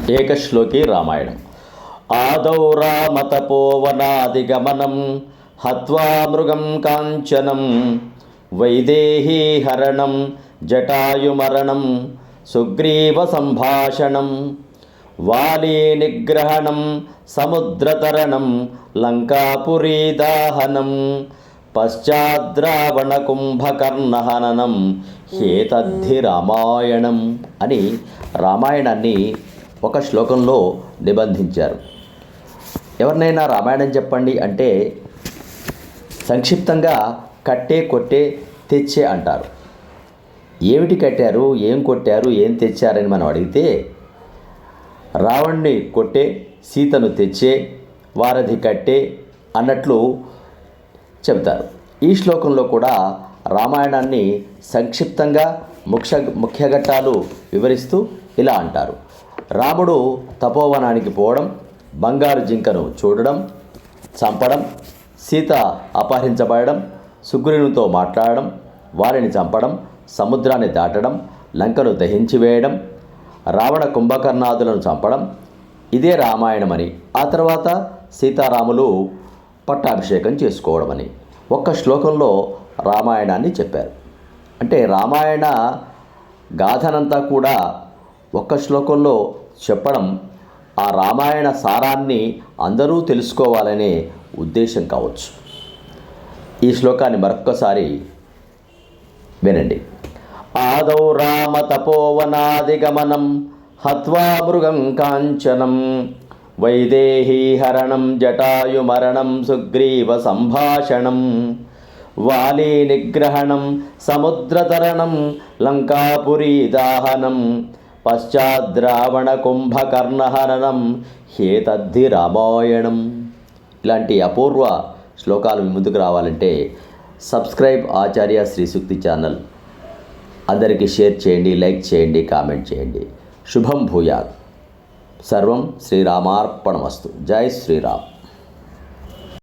ఏకశ్లోకి రామాయణం. ఆదౌ రామతపోవనాదిగమనం హత్వా మృగం కాంచనం వైదేహీ హరణం జటాయుమరణం సుగ్రీవ సంభాషణం వాలీ నిగ్రహణం సముద్రతరణం లంకాపురీదాహనం పశ్చాద్రావణ కుంభకర్ణహననం హేతద్ధి రామాయణం అని రామాయణాన్ని ఒక శ్లోకంలో నిబంధించారు. ఎవరినైనా రామాయణం చెప్పండి అంటే సంక్షిప్తంగా కట్టే, కొట్టే, తెచ్చే అంటారు. ఏమిటి కట్టారు, ఏం కొట్టారు, ఏం తెచ్చారని మనం అడిగితే రావణ్ణి కొట్టే, సీతను తెచ్చే, వారధి కట్టే అన్నట్లు చెబుతారు. ఈ శ్లోకంలో కూడా రామాయణాన్ని సంక్షిప్తంగా ముఖ్య ఘట్టాలు వివరిస్తూ ఇలా అంటారు. రాముడు తపోవనానికి పోవడం, బంగారు జింకను చూడడం, చంపడం, సీత అపహరించబడడం, సుగ్రీవునితో మాట్లాడడం, వారిని చంపడం, సముద్రాన్ని దాటడం, లంకను దహించి వేయడం, రావణ కుంభకర్ణాదులను చంపడం, ఇదే రామాయణమని, ఆ తర్వాత సీతారాములు పట్టాభిషేకం చేసుకోవడమని ఒక్క శ్లోకంలో రామాయణాన్ని చెప్పారు. అంటే రామాయణ గాథనంతా కూడా ఒక్క శ్లోకంలో చెప్పడం ఆ రామాయణ సారాన్ని అందరూ తెలుసుకోవాలనే ఉద్దేశం కావచ్చు. ఈ శ్లోకాన్ని మరొక్కసారి వినండి. ఆదౌ రామ తపోవనాదిగమనం హత్వా మృగం కాంచనం వైదేహీ హరణం జటాయుమరణం సుగ్రీవ సంభాషణం వాలీ నిగ్రహణం సముద్రతరణం లంకాపురీదాహనం పశ్చాద్రావణ కుంభకర్ణహరణం హేతద్ధి రామాయణం. ఇలాంటి అపూర్వ శ్లోకాలు ముందుకు రావాలంటే సబ్స్క్రైబ్ ఆచార్య శ్రీ సూక్తి ఛానల్. అందరికీ షేర్ చేయండి, లైక్ చేయండి, కామెంట్ చేయండి. శుభం భూయాత్. సర్వం శ్రీరామార్పణమస్తు. జై శ్రీరామ్.